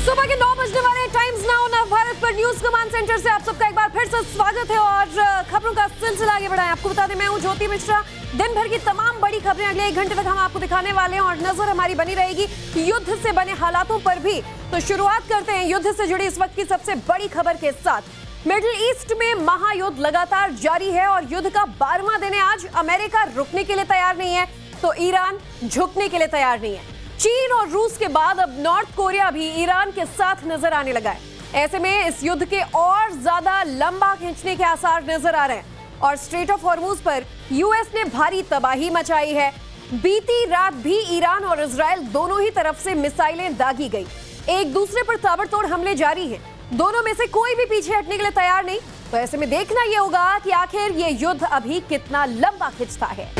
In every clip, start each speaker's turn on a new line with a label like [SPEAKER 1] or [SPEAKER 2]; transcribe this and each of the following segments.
[SPEAKER 1] सुबह के 9 बजने वाले टाइम्स नाउ नव भारत पर न्यूज कमांड सेंटर से आप सबका एक बार फिर से स्वागत है और खबरों का सिलसिला आगे बढ़ाएं। आपको बता दें, मैं हूं ज्योति मिश्रा। दिन भर की तमाम बड़ी खबरें अगले 1 घंटे तक हम आपको दिखाने वाले हैं और नजर हमारी बनी रहेगी युद्ध से बने हालातों पर भी। तो शुरुआत करते हैं युद्ध से जुड़ी इस वक्त की सबसे बड़ी खबर के साथ। मिडिल ईस्ट में महायुद्ध लगातार जारी है और युद्ध का 12वां दिन है आज। अमेरिका रुकने के लिए तैयार नहीं है तो ईरान झुकने के लिए तैयार नहीं है। चीन और रूस के बाद अब नॉर्थ कोरिया भी ईरान के साथ नजर आने लगा है। ऐसे में इस युद्ध के और ज्यादा लंबा खींचने के आसार नजर आ रहे हैं और स्ट्रेट ऑफ हॉर्मुज पर यूएस ने भारी तबाही मचाई है। बीती रात भी ईरान और इजराइल दोनों ही तरफ से मिसाइलें दागी गई। एक दूसरे पर ताबड़तोड़ हमले जारी हैं। दोनों में से कोई भी पीछे हटने के लिए तैयार नहीं। तो ऐसे में देखना यह होगा कि आखिर ये युद्ध अभी कितना लंबा खिंचता है।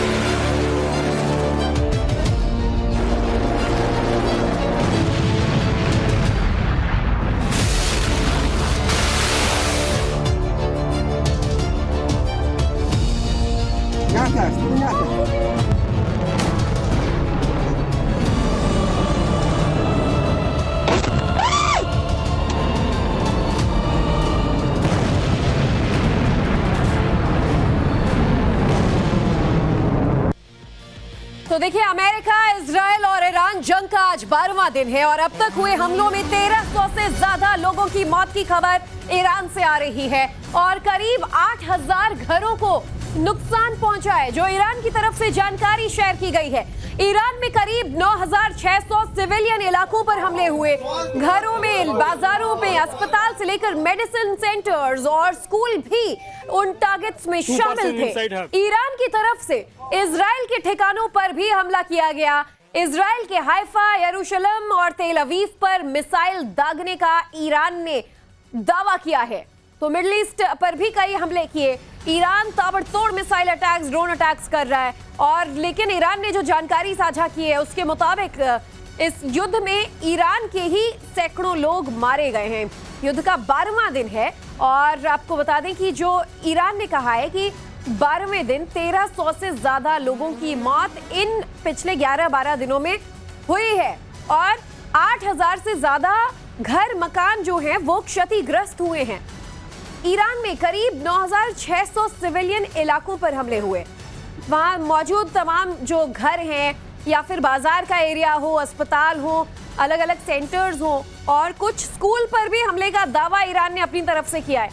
[SPEAKER 1] तो देखिए, अमेरिका, इजराइल और ईरान जंग का आज 12वां दिन है और अब तक हुए हमलों में 1300 से ज्यादा लोगों की मौत की खबर ईरान से आ रही है और करीब 8000 घरों को नुकसान पहुंचा है, जो ईरान की तरफ से जानकारी शेयर की गई है। ईरान में करीब 9600 सिविलियन इलाकों पर हमले हुए। घरों में, बाजारों में, अस्पताल से लेकर मेडिसिन सेंटर्स और स्कूल भी उन टारगेट्स में शामिल थे। ईरान की तरफ से इजराइल के ठिकानों पर भी हमला किया गया। इजराइल के हाइफा, यरूशलेम और तेल अवीव पर मिसाइल दागने का ईरान ने दावा किया है। तो मिडिल ईस्ट पर भी कई हमले किए। ईरान ताबड़तोड़ मिसाइल अटैक्स, ड्रोन अटैक्स कर रहा है और लेकिन ईरान ने जो जानकारी साझा की है उसके मुताबिक इस युद्ध में ईरान के ही सैकड़ों लोग मारे गए हैं। युद्ध का 12वां दिन है और आपको बता दें कि जो ईरान ने कहा है कि 12वें दिन 1300 से ज्यादा लोगों की मौत इन पिछले 11-12 दिनों में हुई है और 8000 से ज्यादा घर मकान जो हैं वो क्षतिग्रस्त हुए हैं। ईरान में करीब 9600 सिविलियन इलाकों पर हमले हुए। वहां मौजूद तमाम जो घर हैं या फिर बाजार का एरिया हो, अस्पताल हो, अलग अलग सेंटर्स हो और कुछ स्कूल पर भी हमले का दावा ईरान ने अपनी तरफ से किया है।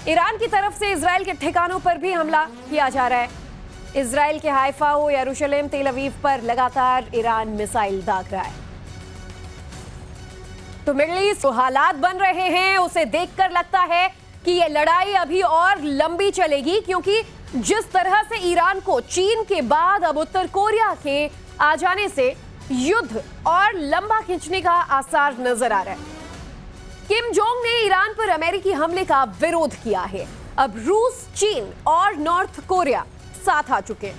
[SPEAKER 1] ईरान की तरफ से इजराइल के ठिकानों पर भी हमला किया जा रहा है। इजराइल के हाइफा हो, यरूशलेम, तेल अवीव पर लगातार ईरान मिसाइल दाग रहा है। तो मिडिल ईस्ट हालात बन रहे हैं, उसे देखकर लगता है कि ये लड़ाई अभी और लंबी चलेगी, क्योंकि जिस तरह से ईरान को चीन के बाद अब उत्तर कोरिया के आ जाने से युद्ध और लंबा खींचने का आसार नजर आ रहा है। किम जोंग ने ईरान पर अमेरिकी हमले का विरोध किया है। अब रूस, चीन और नॉर्थ कोरिया साथ आ चुके हैं।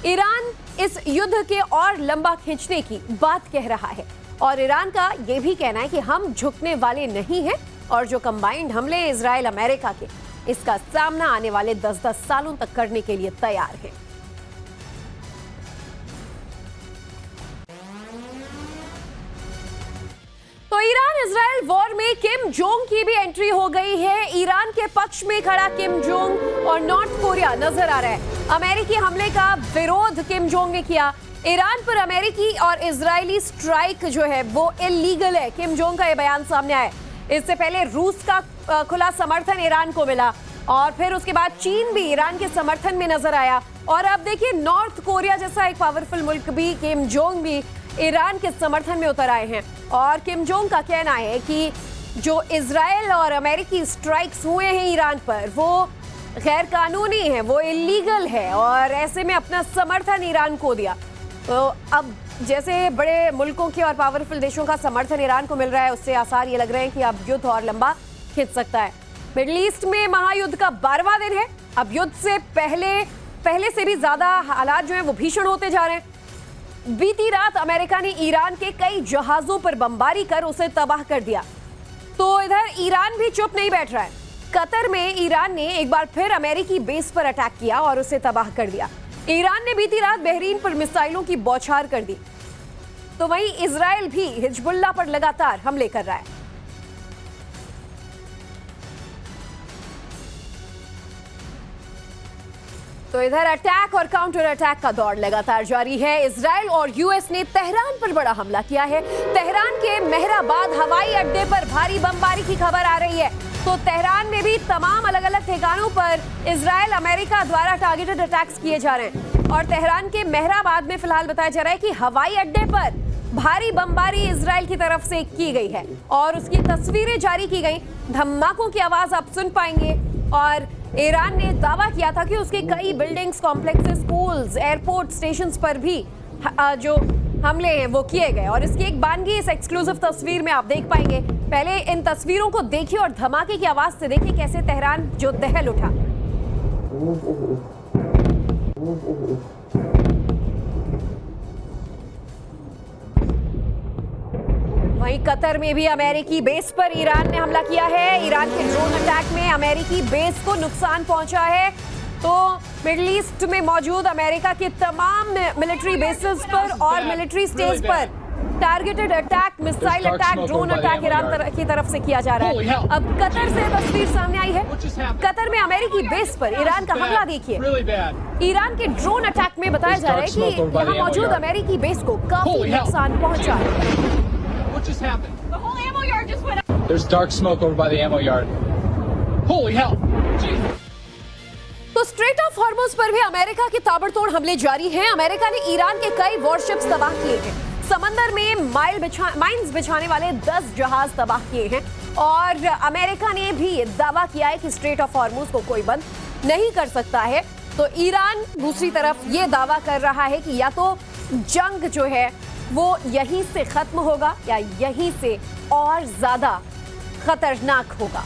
[SPEAKER 1] ईरान इस युद्ध के और लंबा खींचने की बात कह रहा है और ईरान का यह भी कहना है कि हम झुकने वाले नहीं हैं और जो कंबाइंड हमले इजराइल अमेरिका के, इसका सामना आने वाले 10-10 सालों तक करने के लिए तैयार है। तो ईरान इजराइल वॉर में किम जोंग की भी एंट्री हो गई है। ईरान के पक्ष में खड़ा किम जोंग और नॉर्थ कोरिया नजर आ रहा है। अमेरिकी हमले का विरोध किम जोंग ने किया। ईरान पर अमेरिकी और इजरायली स्ट्राइक जो है वो इलीगल है, किम जोंग का यह बयान सामने आया। इससे पहले रूस का खुला समर्थन ईरान को मिला और फिर उसके बाद चीन भी ईरान के समर्थन में नजर आया और अब देखिए नॉर्थ कोरिया जैसा एक पावरफुल मुल्क भी, किम जोंग भी ईरान के समर्थन में उतर आए हैं। और किम जोंग का कहना है कि जो इजराइल और अमेरिकी स्ट्राइक्स हुए हैं ईरान पर वो गैर कानूनी है, वो इलीगल है और ऐसे में अपना समर्थन ईरान को दिया। तो अब जैसे बड़े मुल्कों के और पावरफुल देशों का समर्थन ईरान को मिल रहा है, उससे आसार ये लग रहे हैं कि अब युद्ध और लंबा खिंच सकता है। मिडिल ईस्ट में महायुद्ध का 12वां दिन है। अब युद्ध से पहले से भी ज्यादा हालात जो हैं वो भीषण होते जा रहे हैं। बीती रात अमेरिका ने ईरान के कई जहाजों पर बमबारी कर उसे तबाह कर दिया। तो इधर ईरान भी चुप नहीं बैठ रहा है। कतर में ईरान ने एक बार फिर अमेरिकी बेस पर अटैक किया और उसे तबाह कर दिया। ईरान ने बीती रात बहरीन पर मिसाइलों की बौछार कर दी। तो वहीं इजराइल भी हिजबुल्लाह पर लगातार हमले कर रहा है। तो इधर अटैक और काउंटर अटैक का दौर लगातार जारी है। इजराइल और यूएस ने तेहरान पर बड़ा हमला किया है। तेहरान के मेहराबाद हवाई अड्डे पर भारी बमबारी की खबर आ रही है। तो तेहरान में भी तमाम अलग अलग ठिकानों पर इजराइल अमेरिका द्वारा टारगेटेड अटैक्स किए जा रहे हैं। और तेहरान के मेहराबाद में फिलहाल बताया जा रहा है कि हवाई अड्डे पर भारी बमबारी इजराइल की तरफ से की गई है और उसकी तस्वीरें जारी की गई। धमाकों की आवाज आप सुन पाएंगे। और ईरान ने दावा किया था कि उसके कई buildings, complexes, schools, airport stations पर भी जो हमले हैं वो किए गए। और इसकी एक बानगी इस एक्सक्लूसिव तस्वीर में आप देख पाएंगे। पहले इन तस्वीरों को देखिए और धमाके की आवाज से देखिए कैसे तेहरान जो दहल उठा। वहीं कतर में भी अमेरिकी बेस पर ईरान ने हमला किया है। ईरान के ड्रोन अटैक में अमेरिकी बेस को नुकसान पहुंचा है। तो मिडिल ईस्ट में मौजूद अमेरिका के तमाम मिलिट्री बेसेस पर और मिलिट्री स्टेज पर targeted attack, missile attack, drone attack Iran की तरफ से किया जा रहा है। अब कतर से तस्वीर सामने आई है। कतर में अमेरिकी बेस पर ईरान का हमला देखिए। ईरान के ड्रोन अटैक में बताया जा रहा है कि यहाँ मौजूद अमेरिकी बेस को काफी नुकसान पहुंचा है।
[SPEAKER 2] What just happened? The whole ammo yard just went up. There's dark smoke over by the ammo yard. Holy hell! Jesus.
[SPEAKER 1] तो स्ट्रेट ऑफ हॉर्मुज पर भी अमेरिका के ताबड़तोड़ हमले जारी हैं। अमेरिका ने ईरान के कई वॉरशिप्स तबाह किए हैं। समंदर में माइंस बिछाने वाले 10 जहाज तबाह किए हैं। और अमेरिका ने भी दावा किया है कि स्ट्रेट ऑफ हॉर्मुज को कोई बंद नहीं कर सकता है। तो ईरान दूसरी तरफ ये दावा कर रहा है कि या तो जंग जो है वो यहीं से खत्म होगा या यहीं से और ज्यादा खतरनाक होगा।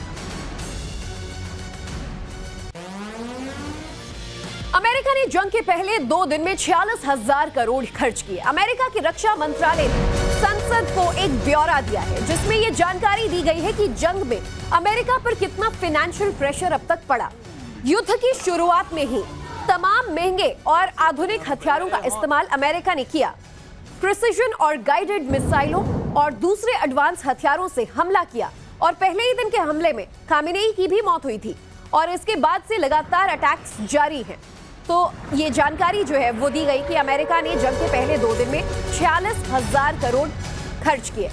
[SPEAKER 1] अमेरिका ने जंग के पहले 2 दिन में 46,000 करोड़ खर्च किए। अमेरिका की रक्षा मंत्रालय ने संसद को एक ब्यौरा दिया है जिसमें यह जानकारी दी गई है कि जंग में अमेरिका पर कितना फाइनेंशियल प्रेशर अब तक पड़ा। युद्ध की शुरुआत में ही तमाम महंगे और आधुनिक हथियारों का इस्तेमाल अमेरिका ने किया। प्रिसिजन और गाइडेड मिसाइलों और दूसरे एडवांस हथियारों से हमला किया। और पहले ही दिन के हमले में खामेनेई की भी मौत हुई थी और इसके बाद से लगातार अटैक्स जारी हैं। तो ये जानकारी जो है वो दी गई कि अमेरिका ने जंग के पहले 2 दिन में 46,000 करोड़ खर्च किए।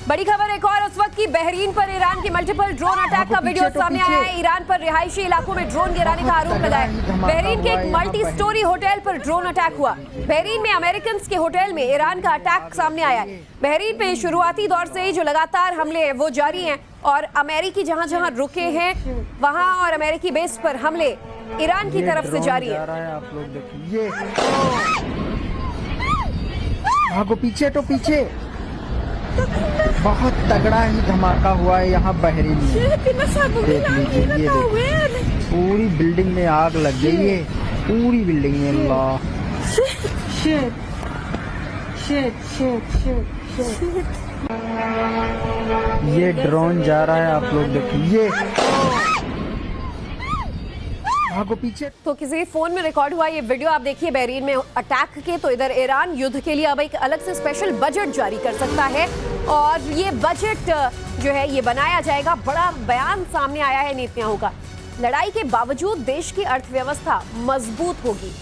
[SPEAKER 1] बड़ी खबर एक और इस वक्त की, बहरीन पर ईरान की मल्टीपल ड्रोन अटैक का वीडियो सामने आया है। ईरान पर रिहायशी इलाकों में ड्रोन गिराने का आरोप लगा है। बहरीन के एक मल्टी स्टोरी होटल पर ड्रोन अटैक हुआ। बहरीन में अमेरिकन के होटल में ईरान का अटैक सामने आया है। बहरीन पे शुरुआती दौर से ही जो लगातार हमले हैं वो जारी हैं और अमेरिकी जहां जहां रुके हैं वहां और अमेरिकी बेस पर हमले ईरान की तरफ से जारी है।
[SPEAKER 3] आप लोग देखिए, भागो पीछे तो पीछे। बहुत तगड़ा ही धमाका हुआ है यहाँ बहरीन में। देख लीजिए, ये देखिए पूरी बिल्डिंग में आग लग गई है, पूरी बिल्डिंग में। अल्लाह, ये ड्रोन जा रहा है, आप लोग देखिए, भागो पीछे।
[SPEAKER 1] तो किसी फोन में रिकॉर्ड हुआ ये वीडियो आप देखिए बहरीन में अटैक के। तो इधर ईरान युद्ध के लिए अब एक अलग से स्पेशल बजट जारी कर सकता है और ये बजट जो है ये बनाया जाएगा। बड़ा बयान सामने आया है नेतन्याहू का। लड़ाई के बावजूद देश की अर्थव्यवस्था मजबूत होगी।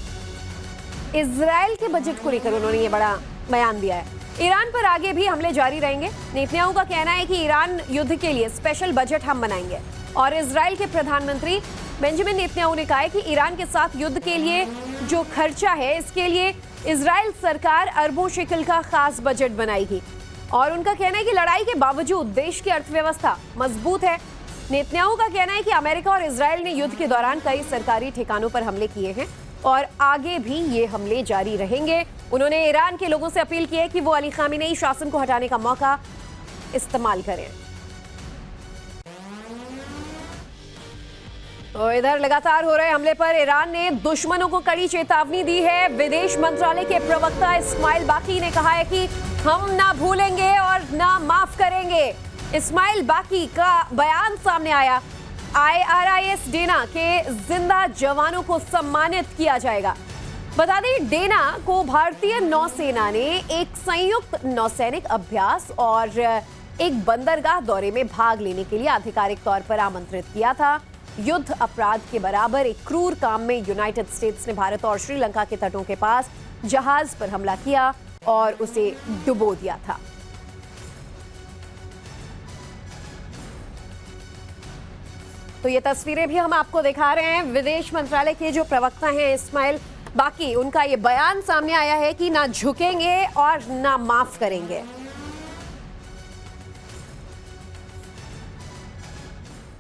[SPEAKER 1] इजराइल के बजट को लेकर उन्होंने ये बड़ा बयान दिया है। ईरान पर आगे भी हमले जारी रहेंगे। नेतन्याहू का कहना है कि ईरान युद्ध के लिए स्पेशल बजट हम बनाएंगे। और इजराइल के प्रधानमंत्री बेंजामिन नेतन्याहू ने कहा है कि ईरान के साथ युद्ध के लिए जो खर्चा है इसके लिए इजराइल सरकार अरबों शेकल का खास बजट बनाएगी। और उनका कहना है कि लड़ाई के बावजूद देश की अर्थव्यवस्था मजबूत है। नेतन्याहू का कहना है कि अमेरिका और इजराइल ने युद्ध के दौरान कई सरकारी ठिकानों पर हमले किए हैं और आगे भी ये हमले जारी रहेंगे। उन्होंने ईरान के लोगों से अपील की है कि वो अली खामेनेई शासन को हटाने का मौका इस्तेमाल करें। तो इधर लगातार हो रहे हमले पर ईरान ने दुश्मनों को कड़ी चेतावनी दी है। विदेश मंत्रालय के प्रवक्ता इस्माइल बाकी ने कहा है कि हम ना भूलेंगे और ना माफ करेंगे। इस्माइल बाकी का बयान सामने आया। IRIS डेना के जिंदा जवानों को सम्मानित किया जाएगा। बता दें डेना को भारतीय नौसेना ने एक संयुक्त नौसैनिक अभ्यास और एक बंदरगाह दौरे में भाग लेने के लिए आधिकारिक तौर पर आमंत्रित किया था। युद्ध अपराध के बराबर एक क्रूर काम में यूनाइटेड स्टेट्स ने भारत और श्रीलंका के तटों के पास जहाज पर हमला किया और उसे डुबो दिया था। तो ये तस्वीरें भी हम आपको दिखा रहे हैं। विदेश मंत्रालय के जो प्रवक्ता हैं इस्माइल बाकी, उनका ये बयान सामने आया है कि ना झुकेंगे और ना माफ करेंगे।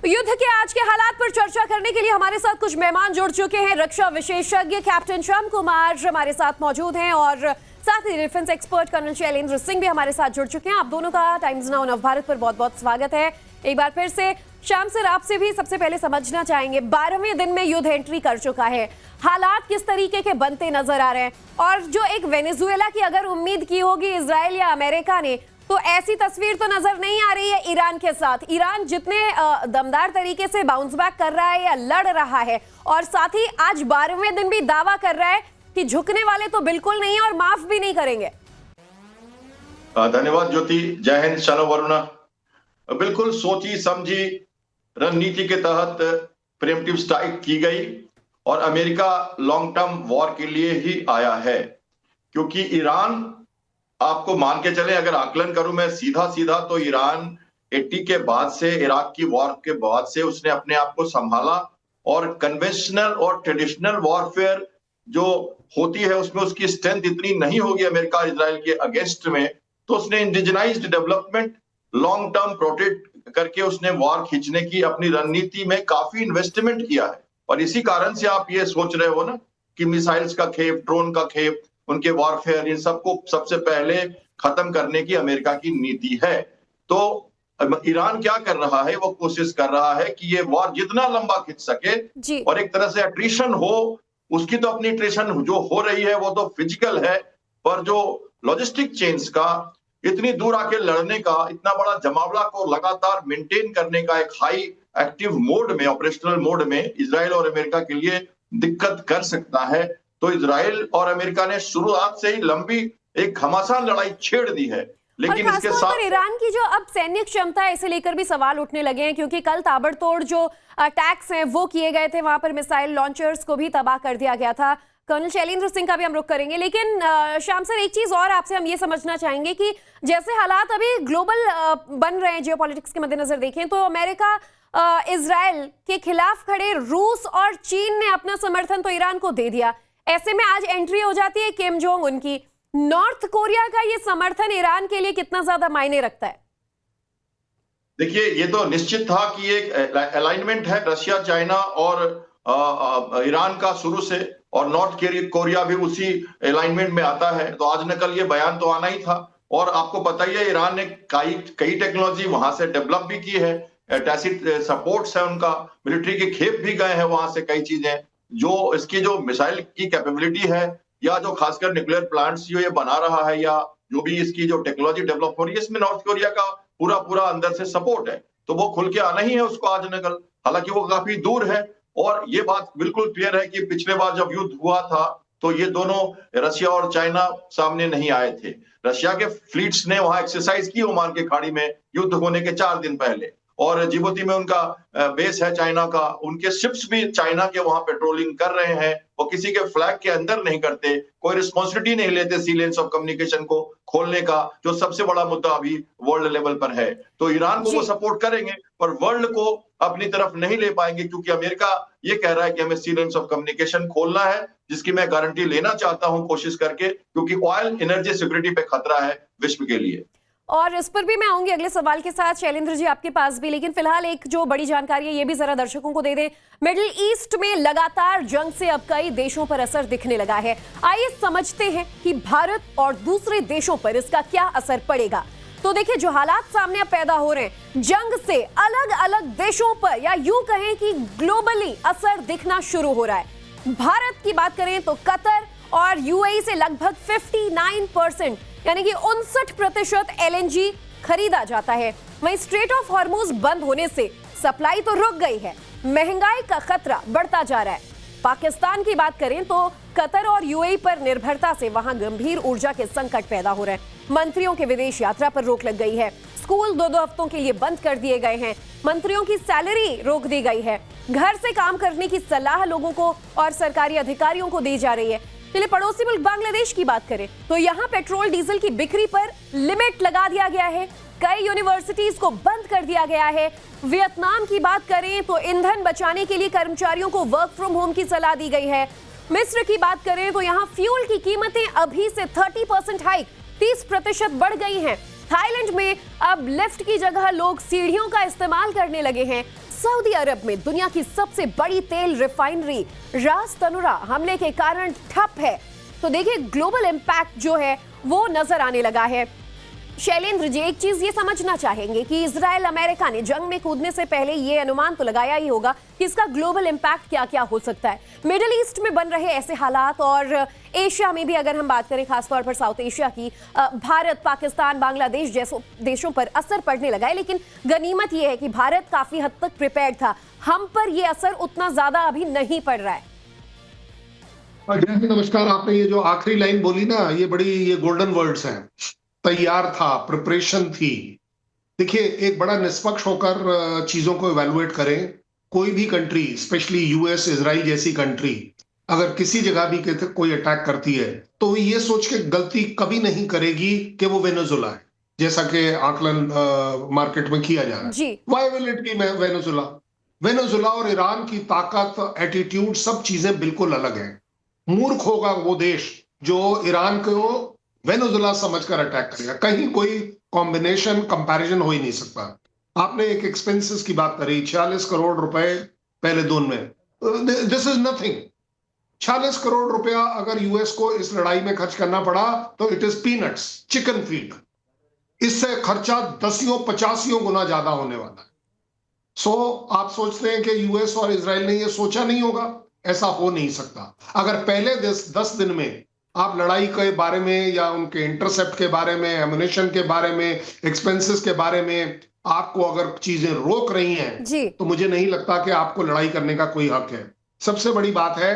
[SPEAKER 1] युद्ध के आज के हालात पर चर्चा करने के लिए हमारे साथ कुछ मेहमान जुड़ चुके हैं। रक्षा विशेषज्ञ कैप्टन श्याम कुमार हमारे साथ मौजूद हैं और साथ ही defence expert colonel Shailendra Singh भी हमारे साथ जुड़ चुके हैं। आप दोनों का टाइम्स नाउ नवभारत पर बहुत बहुत स्वागत है। एक बार फिर से श्याम सर, आपसे भी सबसे पहले समझना चाहेंगे, 12वें दिन में युद्ध एंट्री कर चुका है, हालात किस तरीके के बनते नजर आ रहे हैं? और जो एक वेनेजुएला की अगर उम्मीद की होगी इजराइल या अमेरिका ने, तो ऐसी तस्वीर तो नजर नहीं आ रही है ईरान के साथ। ईरान जितने दमदार तरीके से बाउंस बैक कर रहा है या लड़ रहा है, और साथ ही आज 12वें दिन भी दावा कर रहा है कि झुकने वाले तो बिल्कुल नहीं है और माफ भी नहीं करेंगे।
[SPEAKER 4] धन्यवाद ज्योति। जय हिंद। शालो वरुणा। बिल्कुल सोची समझी रणनीति के तहत प्रीएम्प्टिव स्ट्राइक की गई और अमेरिका लॉन्ग टर्म वॉर के लिए ही आया है, क्योंकि ईरान, आपको मान के चले, अगर आकलन करूं मैं सीधा तो ईरान 80 के बाद से, इराक की वॉर के बाद से उसने अपने आप को संभाला और कन्वेंशनल और ट्रेडिशनल वॉरफेयर जो होती है उसमें उसकी स्ट्रेंथ इतनी नहीं होगी अमेरिका इजराइल के अगेंस्ट में, तो उसने इंडिजिनाइज्ड डेवलपमेंट लॉन्ग टर्म प्रोटेक्ट करके उसने वॉर खींचने की अपनी रणनीति में काफी इन्वेस्टमेंट किया है। और इसी कारण से आप ये सोच रहे हो ना कि मिसाइल्स का खेप, ड्रोन का खेप, उनके वॉरफेयर, इन सबको सबसे पहले खत्म करने की अमेरिका की नीति है। तो ईरान क्या कर रहा है, वो कोशिश कर रहा है कि ये वॉर जितना लंबा खिंच सके और एक तरह से अट्रिशन हो। उसकी तो अपनी अट्रिशन जो हो रही है वो तो फिजिकल है, पर जो लॉजिस्टिक चेन्स का इतनी दूर आके लड़ने का, इतना बड़ा जमावड़ा को लगातार मेंटेन करने का एक हाई एक्टिव मोड में, ऑपरेशनल मोड में इजराइल और अमेरिका के लिए दिक्कत कर सकता है। तो इजराइल और अमेरिका ने शुरुआत से ही लंबी एक घमासान लड़ाई छेड़ दी है, लेकिन इसके साथ
[SPEAKER 1] ईरान की जो अब सैन्य क्षमता है, इसे लेकर भी सवाल उठने लगे हैं, क्योंकि कल ताबड़तोड़ जो अटैक्स हैं वो किए गए थे, वहां पर मिसाइल लॉन्चर्स को भी तबाह कर दिया गया था। कर्नल शैलेंद्र सिंह का भी हम रुख करेंगे, लेकिन श्याम सर, एक चीज और आपसे हम ये समझना चाहेंगे कि जैसे हालात अभी ग्लोबल बन रहे हैं, जियोपॉलिटिक्स के मद्देनजर देखें तो अमेरिका इजराइल के खिलाफ खड़े रूस और चीन ने अपना समर्थन तो ईरान को दे दिया। ऐसे में आज एंट्री हो जाती है किम जोंग उन की। नॉर्थ कोरिया का ये समर्थन ईरान के लिए कितना ज्यादा मायने रखता है?
[SPEAKER 4] देखिए, ये तो निश्चित था कि एक अलाइनमेंट है रशिया, चाइना और ईरान का शुरू से, और नॉर्थ कोरिया भी उसी अलाइनमेंट में आता है। तो आज न कल ये बयान तो आना ही था। और आपको पता ही है ईरान ने कई टेक्नोलॉजी वहां से डेवलप भी की है, टैसिट सपोर्ट्स है उनका, मिलिट्री के खेप भी गए हैं वहां से, कई चीजें जो इसकी जो मिसाइल की कैपेबिलिटी है, या जो खासकर न्यूक्लियर प्लांट्स जो ये बना रहा है, या जो भी इसकी जो टेक्नोलॉजी डेवलप हो रही है, इसमें नॉर्थ कोरिया का पूरा अंदर से सपोर्ट है। तो वो खुल के आना ही है उसको आज न कल, हालांकि वो काफी दूर है। और ये बात बिल्कुल क्लियर है कि पिछले बार जब युद्ध हुआ था तो ये दोनों, रशिया और चाइना, सामने नहीं आए थे। रशिया के फ्लीट्स ने वहां एक्सरसाइज की ओमान की खाड़ी में युद्ध होने के 4 दिन पहले, और जिबूती में उनका बेस है चाइना का, उनके शिप्स भी चाइना के वहां पेट्रोलिंग कर रहे हैं। वो किसी के फ्लैग के अंदर नहीं करते, कोई रिस्पॉन्सिबिलिटी नहीं लेते सी लेन्स ऑफ कम्युनिकेशन को खोलने का, जो सबसे बड़ा मुद्दा अभी वर्ल्ड लेवल पर है। तो ईरान को वो सपोर्ट करेंगे, पर वर्ल्ड को अपनी तरफ नहीं ले पाएंगे, क्योंकि अमेरिका ये कह रहा है कि हमें सी लेन्स ऑफ कम्युनिकेशन खोलना है, जिसकी मैं गारंटी लेना चाहता हूं कोशिश करके, क्योंकि ऑयल एनर्जी सिक्योरिटी पे खतरा है विश्व के लिए।
[SPEAKER 1] और इस पर भी मैं आऊंगी अगले सवाल के साथ शैलेंद्र जी आपके पास भी, लेकिन फिलहाल एक जो बड़ी जानकारी है ये भी जरा दर्शकों को दे दें। मिडिल ईस्ट में लगातार जंग से अब कई देशों पर असर दिखने लगा है। आइए समझते हैं कि भारत और दूसरे देशों पर इसका क्या असर पड़ेगा। तो देखिए, जो हालात सामने अब पैदा हो रहे हैं, जंग से अलग अलग देशों पर, या यूं कहें कि ग्लोबली असर दिखना शुरू हो रहा है। भारत की बात करें तो कतर और यूएई से लगभग 59%, यानी कि 59% LNG खरीदा जाता है। वहीं स्ट्रेट ऑफ हॉर्मुज बंद होने से सप्लाई तो रुक गई है, महंगाई का खतरा बढ़ता जा रहा है। पाकिस्तान की बात करें तो कतर और यूएई पर निर्भरता से वहां गंभीर ऊर्जा के संकट पैदा हो रहे हैं। मंत्रियों के विदेश यात्रा पर रोक लग गई है, स्कूल 2-2 हफ्तों के लिए बंद कर दिए गए हैं, मंत्रियों की सैलरी रोक दी गई है, घर से काम करने की सलाह लोगों को और सरकारी अधिकारियों को दी जा रही है। चलिए पड़ोसी मुल्क बांग्लादेश की बात करें तो यहाँ पेट्रोल डीजल की बिक्री पर लिमिट लगा दिया गया है। कई यूनिवर्सिटीज को बंद कर दिया गया है। वियतनाम की बात करें तो ईंधन बचाने के लिए कर्मचारियों को वर्क फ्रॉम होम की सलाह दी गई है। मिस्र की बात करें तो यहाँ फ्यूल की कीमतें अभी से 30% हाइक 30% बढ़ गई हैं। थाईलैंड में अब लिफ्ट की जगह लोग सीढ़ियों का इस्तेमाल करने लगे हैं। सऊदी अरब में दुनिया की सबसे बड़ी तेल रिफाइनरी रास तनुरा हमले के कारण ठप है। तो देखिए ग्लोबल इंपैक्ट जो है वो नजर आने लगा है। शैलेंद्र जी एक चीज ये समझना चाहेंगे कि इजराइल अमेरिका ने जंग में कूदने से पहले ये अनुमान तो लगाया ही होगा कि इसका ग्लोबल इंपैक्ट क्या क्या हो सकता है। मिडिल ईस्ट में बन रहे ऐसे हालात और एशिया में भी अगर हम बात करें खासतौर पर साउथ एशिया की, भारत, पाकिस्तान, बांग्लादेश जैसों देशों पर असर पड़ने लगा है। लेकिन गनीमत यह है कि भारत काफी हद तक प्रिपेयर्ड था। हम पर यह असर उतना ज्यादा अभी नहीं पड़ रहा है।
[SPEAKER 5] नमस्कार। आपने ये जो आखिरी लाइन बोली ना, ये गोल्डन वर्ड्स हैं। तैयार था, प्रिपरेशन थी। देखिए एक बड़ा निष्पक्ष होकर चीजों को इवैल्यूएट करें। कोई भी कंट्री, स्पेशली यूएस, इजराइल जैसी कंट्री अगर किसी जगह भी कोई अटैक करती है तो वो ये सोच के गलती कभी नहीं करेगी कि वो वेनेजुला है, जैसा कि आकलन मार्केट में किया जा रहा है। Why will it be Venezuela? Venezuela और ईरान की ताकत, एटीट्यूड, सब चीजें बिल्कुल अलग हैं। मूर्ख होगा वो देश जो ईरान को वेनेजुला समझकर अटैक करेगा। कहीं कोई कॉम्बिनेशन, कंपैरिजन हो ही नहीं सकता। आपने एक एक्सपेंसेस की बात करी, 46 करोड़ रुपए पहले दून में। This is nothing. 46 करोड़ रुपया अगर यूएस को इस लड़ाई में खर्च करना पड़ा तो it is peanuts, chicken feed. इससे खर्चा 10-50 गुना ज्यादा होने वाला है। आप सोचते हैं कि यूएस और इजराइल ने यह सोचा नहीं होगा? ऐसा हो नहीं सकता। अगर पहले 10 दिन में आप लड़ाई के बारे में या उनके इंटरसेप्ट के बारे में, एमुनेशन के बारे में, एक्सपेंसेस के बारे में आपको अगर चीजें रोक रही हैं तो मुझे नहीं लगता कि आपको लड़ाई करने का कोई हक है। सबसे बड़ी बात है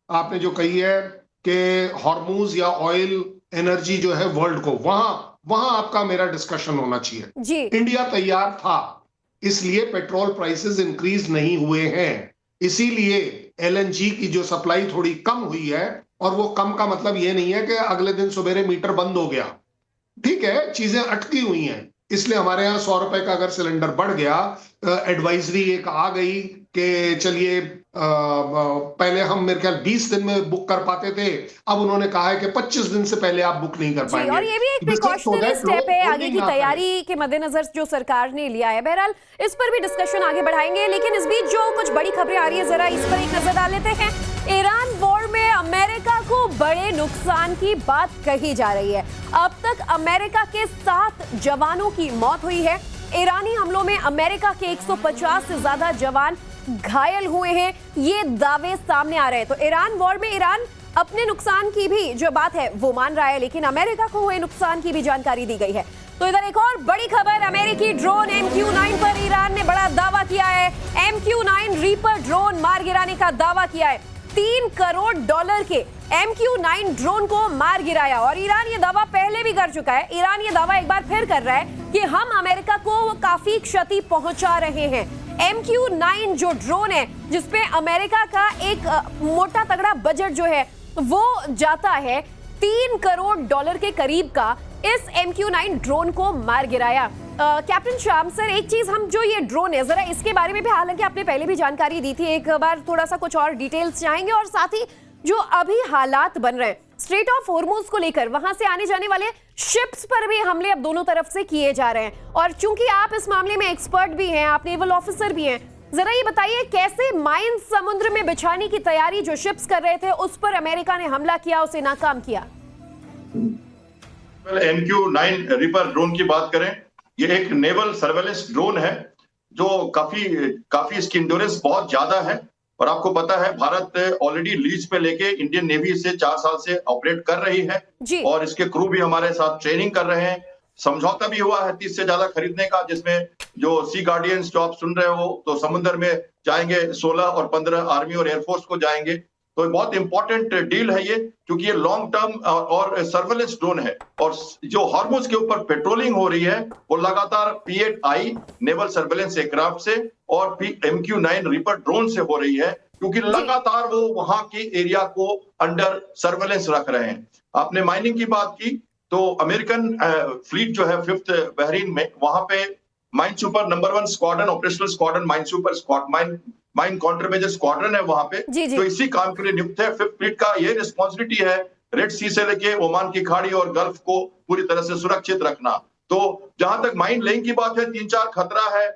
[SPEAKER 5] आपने जो कही है कि हॉर्मूज या ऑयल एनर्जी जो है वर्ल्ड को, वहां आपका मेरा डिस्कशन होना चाहिए। इंडिया तैयार था, इसलिए पेट्रोल प्राइसेस इंक्रीज नहीं हुए हैं। इसीलिए एलएनजी की जो सप्लाई थोड़ी कम हुई है, और वो कम का मतलब ये नहीं है कि अगले दिन सवेरे मीटर बंद हो गया। ठीक है, चीजें अटकी हुई हैं, इसलिए हमारे यहाँ 100 रुपए का अगर सिलेंडर बढ़ गया, एडवाइजरी एक आ गई कि चलिए पहले हम मेरे ख्याल 20 दिन में बुक कर पाते थे, अब उन्होंने कहा है कि 25 दिन से पहले आप बुक नहीं कर पाएंगे।
[SPEAKER 1] और ये भी एक प्रिकॉशनरी स्टेप है आगे की तैयारी के मद्देनजर जो सरकार ने लिया है। बहरहाल इस पर भी डिस्कशन आगे बढ़ाएंगे, लेकिन इस बीच जो कुछ बड़ी खबरें आ रही है जरा इस पर एक नजर डाल लेते हैं। ईरान वॉर में अमेरिका को बड़े नुकसान की बात कही जा रही है। अब तक अमेरिका के 7 जवानों की मौत हुई है। ईरानी हमलों में अमेरिका के 150 से ज्यादा जवान घायल हुए हैं, ये दावे सामने आ रहे हैं। तो ईरान वॉर में ईरान अपने नुकसान की भी जो बात है वो मान रहा है, लेकिन अमेरिका को हुए नुकसान की भी जानकारी दी गई है। तो इधर एक और बड़ी खबर, अमेरिकी ड्रोन MQ-9 पर ईरान ने बड़ा दावा किया है। MQ-9 रीपर ड्रोन मार गिराने का दावा किया है। $3 करोड़ के MQ-9 ड्रोन को मार गिराया, और ईरान ये दावा पहले भी कर चुका है। ईरान ये दावा एक बार फिर कर रहा है कि हम अमेरिका को काफी क्षति पहुंचा रहे हैं। MQ-9 जो ड्रोन है जिसपे अमेरिका का एक मोटा तगड़ा बजट जो है वो जाता है, $3 करोड़ के करीब का इस MQ-9 ड्रोन को मार गिराया। कैप्टन श्याम सर, एक चीज हम जो ये ड्रोन है जरा इसके बारे में भी हालांकि आपने पहले भी जानकारी दी थी, एक बार थोड़ा सा कुछ और डिटेल्स चाहेंगे, और साथ ही जो अभी हालात बन रहे हैं स्ट्रेट ऑफ हॉर्मुज को लेकर, वहां से आने जाने वाले शिप्स पर भी हमले अब दोनों तरफ से किए जा रहे हैं। और चूंकि आप इस मामले में एक्सपर्ट भी हैं, आप नेवल ऑफिसर भी हैं, जरा ये बताइए कैसे माइन समुद्र में बिछाने की तैयारी जो शिप्स कर रहे थे उस पर अमेरिका ने हमला किया, उसे नाकाम किया।
[SPEAKER 4] MQ-9 रीपर ड्रोन की बात करें, ये एक नेवल सर्वेलेंस ड्रोन है जो काफी इसकी इंड्योरेंस बहुत ज्यादा है। और आपको पता है भारत ऑलरेडी लीज पे लेके इंडियन नेवी से 4 साल से ऑपरेट कर रही है, और इसके क्रू भी हमारे साथ ट्रेनिंग कर रहे हैं। समझौता भी हुआ है 30 से ज्यादा खरीदने का, जिसमें जो सी गार्डियंस जो आप सुन रहे हो तो समुद्र में जाएंगे 16 और 15 आर्मी और एयरफोर्स को जाएंगे। तो बहुत इंपॉर्टेंट डील है ये, क्योंकि ये लॉन्ग टर्म और सर्वेलेंस ड्रोन है। और जो हॉर्मुज के ऊपर पेट्रोलिंग हो रही है वो लगातार P-8I नेवल सर्वेलेंस एयरक्राफ्ट से और MQ-9 रीपर ड्रोन से हो रही है, क्योंकि लगातार वो वहां के एरिया को अंडर सर्वेलेंस रख रहे हैं। आपने माइनिंग की बात की, तो अमेरिकन फ्लीट जो है 5th बहरीन में, वहां पे mine super number 1 squadron, operational squadron, mine super squad, mine countermeasure squadron है वहां पे, तो इसी काम के लिए नियुक्त है। 5th फ्लीट का ये रिस्पॉन्सिबिलिटी है रेड सी से लेके ओमान की खाड़ी और गल्फ को पूरी तरह से सुरक्षित रखना। तो जहां तक माइन लेइंग की बात है, 3-4 खतरा है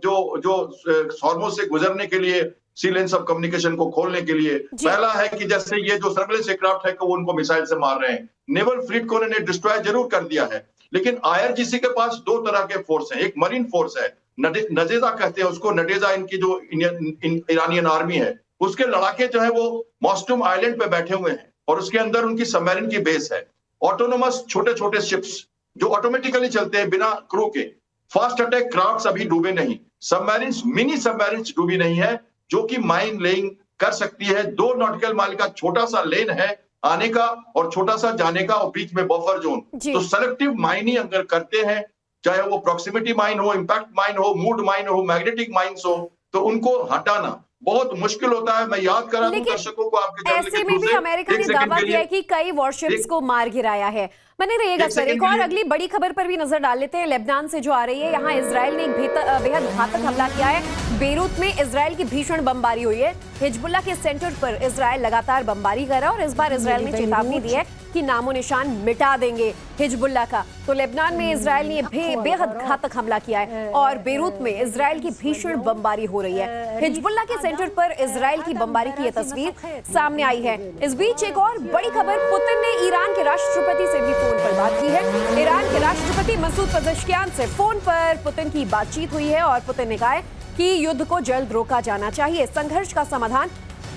[SPEAKER 4] जो हॉर्मुज से गुजरने के लिए, सी लेन्स ऑफ कम्युनिकेशन को खोलने के लिए। पहला है कि जैसे ये जो सर्वेलेंस एयरक्राफ्ट है वो उनको मिसाइल से मार रहे हैं। नेवल फ्लीट को उन्होंने डिस्ट्रॉय जरूर कर दिया है, लेकिन IRGC के पास 2 तरह के फोर्स हैं। एक मरीन फोर्स है, नजेजा कहते हैं उसको, नडेजा इनकी जो ईरानियन आर्मी है, उसके लड़ाके जो है वो मॉस्टूम आइलैंड पे बैठे हुए हैं और उसके अंदर उनकी सबमरीन की बेस है। ऑटोनोमस छोटे छोटे शिप्स जो ऑटोमेटिकली चलते हैं बिना क्रू के। फास्ट अटैक क्राफ्ट्स अभी डूबे नहीं, सबमरीन्स, मिनी सबमरीन्स डूबी नहीं है, जो कि माइन लेइंग कर सकती है। 2 नॉटिकल माइल का छोटा सा लेन है आने का और छोटा सा जाने का, और बीच में बफर जोन। तो सेलेक्टिव माइनिंग अगर करते हैं, चाहे वो प्रॉक्सिमिटी माइन हो, इंपैक्ट माइन हो, मूड माइन हो, मैग्नेटिक माइंस हो, तो उनको हटाना बहुत मुश्किल होता है। मैं याद करा दूं दर्शकों को आपके चैनल
[SPEAKER 1] ऐसे में भी अमेरिका ने दावा किया है कि कई वॉरशिप्स को मार गिराया है। बने रहिएगा सर, एक और अगली बड़ी खबर पर भी नजर डाल लेते हैं, लेबनान से जो आ रही है। यहाँ इजराइल ने एक बेहद घातक हमला किया है। बेरूत में इजराइल की भीषण बमबारी हुई है। हिजबुल्ला के सेंटर पर इजराइल लगातार बमबारी कर रहा है और इस बार इजराइल ने चेतावनी दी है कि नामो निशान मिटा देंगे हिजबुल्ला का। तो लेबनान में इजराइल ने बेहद घातक हमला किया है और बेरूत में इजराइल की भीषण बमबारी हो रही है। हिजबुल्ला के सेंटर पर इजराइल की बमबारी की यह तस्वीर सामने आई है। इस बीच एक और बड़ी खबर, पुतिन ने ईरान के राष्ट्रपति से भी फोन पर बात की है। ईरान के राष्ट्रपति मसूद पेजेश्कियान से फोन पर पुतिन की बातचीत हुई है और पुतिन ने कहा है कि युद्ध को जल्द रोका जाना चाहिए, संघर्ष का समाधान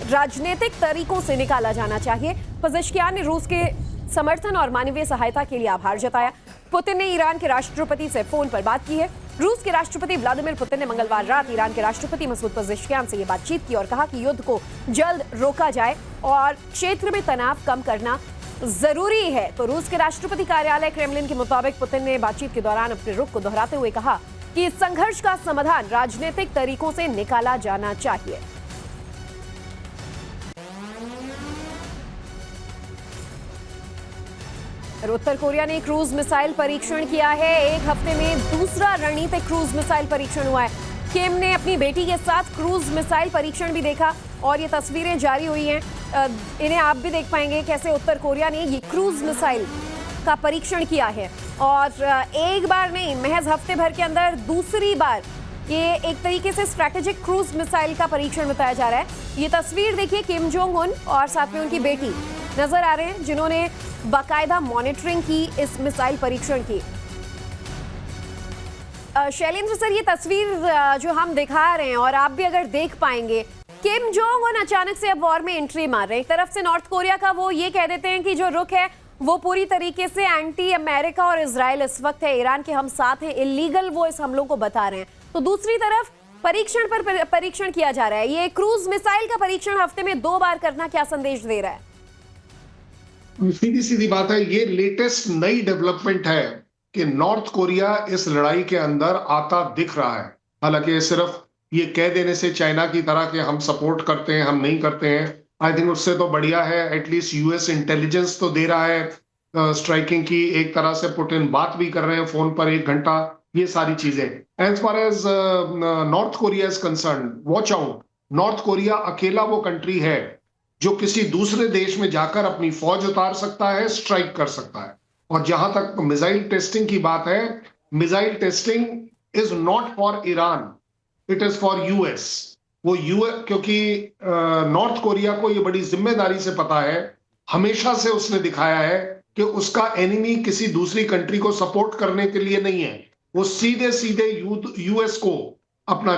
[SPEAKER 1] राजनीतिक तरीकों से निकाला जाना चाहिए। पेजेश्कियान ने रूस के समर्थन और मानवीय सहायता के लिए आभार जताया। पुतिन ने ईरान के राष्ट्रपति से फोन पर बात की है। रूस के राष्ट्रपति व्लादिमीर पुतिन ने मंगलवार रात ईरान के राष्ट्रपति मसूद पेजेश्कियान से ये बातचीत की और कहा कि युद्ध को जल्द रोका जाए और क्षेत्र में तनाव कम करना जरूरी है। तो रूस के राष्ट्रपति कार्यालय क्रेमलिन के मुताबिक पुतिन ने बातचीत के दौरान अपने रुख को दोहराते हुए कहा कि इस संघर्ष का समाधान राजनीतिक तरीकों से निकाला जाना चाहिए। उत्तर कोरिया ने क्रूज मिसाइल परीक्षण किया है। एक हफ्ते में दूसरा रणनीतिक क्रूज मिसाइल परीक्षण हुआ है। किम ने अपनी बेटी के साथ क्रूज मिसाइल परीक्षण भी देखा और ये तस्वीरें जारी हुई हैं। इन्हें आप भी देख पाएंगे कैसे उत्तर कोरिया ने ये क्रूज मिसाइल का परीक्षण किया है और एक बार नहीं, महज हफ्ते भर के अंदर दूसरी बार ये एक तरीके से स्ट्रैटेजिक क्रूज मिसाइल का परीक्षण बताया जा रहा है। ये तस्वीर देखिए, किम जोंग उन और साथ में उनकी बेटी नजर आ रहे हैं जिन्होंने बाकायदा मॉनिटरिंग की इस मिसाइल परीक्षण की। शैलेंद्र सर, ये तस्वीर जो हम दिखा रहे हैं और आप भी अगर देख पाएंगे, किम जोंग उन अचानक से अब वॉर में एंट्री मार रहे हैं। एक तरफ से नॉर्थ कोरिया का वो ये कह देते हैं कि जो रुख है वो पूरी तरीके से एंटी अमेरिका और इजराइल इस वक्त है, ईरान के हम साथ हैं, इलीगल वो इस हमलों को बता रहे हैं। तो दूसरी तरफ परीक्षण पर परीक्षण किया जा रहा है। ये क्रूज मिसाइल का परीक्षण हफ्ते में 2 बार करना क्या संदेश दे रहा है?
[SPEAKER 5] सीधी सीधी बात है, ये लेटेस्ट नई डेवलपमेंट है कि नॉर्थ कोरिया इस लड़ाई के अंदर आता दिख रहा है। हालांकि सिर्फ ये कह देने से चाइना की तरह कि हम सपोर्ट करते हैं, हम नहीं करते हैं, आई थिंक उससे तो बढ़िया है एटलीस्ट यूएस इंटेलिजेंस तो दे रहा है स्ट्राइकिंग की। एक तरह से पुतिन बात भी कर रहे हैं फोन पर 1 घंटा, ये सारी चीजें। As far as North Korea is concerned, watch out, North Korea अकेला वो कंट्री है जो किसी दूसरे देश में जाकर अपनी फौज उतार सकता है, स्ट्राइक कर सकता है। और जहां तक मिसाइल टेस्टिंग की बात है, missile testing is not for Iran, it is for US. वो यूएस, क्योंकि नॉर्थ कोरिया को ये बड़ी जिम्मेदारी से पता है, हमेशा से उसने दिखाया है कि उसका एनिमी किसी दूसरी कंट्री को सपोर्ट करने के लिए नहीं है। वो सीधे सीधे यूएस को अपना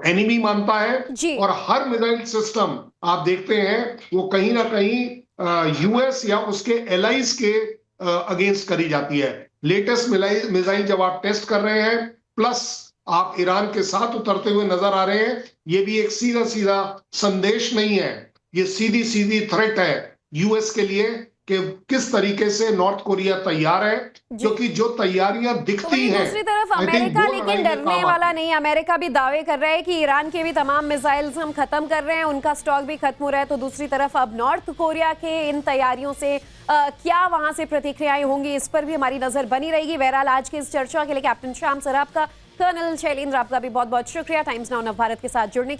[SPEAKER 5] एनिमी मानता है और हर मिसाइल सिस्टम आप देखते हैं वो कहीं ना कहीं यूएस या उसके एलाइज के अगेंस्ट करी जाती है। लेटेस्ट मिसाइल जब आप टेस्ट कर रहे हैं, प्लस आप ईरान के साथ उतरते हुए नजर आ रहे हैं। ये भी एक सीधा सीधा संदेश नहीं है, ये सीधी सीधी थ्रेट है यूएस के लिए कि किस तरीके से नॉर्थ कोरिया तैयार है, क्योंकि जो तैयारियां
[SPEAKER 1] तो
[SPEAKER 5] दिखती
[SPEAKER 1] वहीं
[SPEAKER 5] हैं,
[SPEAKER 1] दूसरी तरफ
[SPEAKER 5] I think
[SPEAKER 1] अमेरिका
[SPEAKER 5] वो
[SPEAKER 1] लेकिन
[SPEAKER 5] लड़ाई में
[SPEAKER 1] डरने
[SPEAKER 5] काम
[SPEAKER 1] वाला
[SPEAKER 5] आती है।
[SPEAKER 1] नहीं। अमेरिका भी दावे कर रहा है कि ईरान के भी तमाम मिसाइल्स हम खत्म कर रहे हैं, उनका स्टॉक भी खत्म हो रहा है। तो दूसरी तरफ अब नॉर्थ कोरिया के इन तैयारियों से क्या वहां से प्रतिक्रियाएं होंगी, इस पर भी हमारी नजर बनी रहेगी। बहरहाल आज की इस चर्चा के लिए कैप्टन श्याम सराफ का, कर्नल शैलेंद्र आपका भी बहुत बहुत शुक्रिया टाइम्स नाउ नव भारत के साथ जुड़ने के लिए।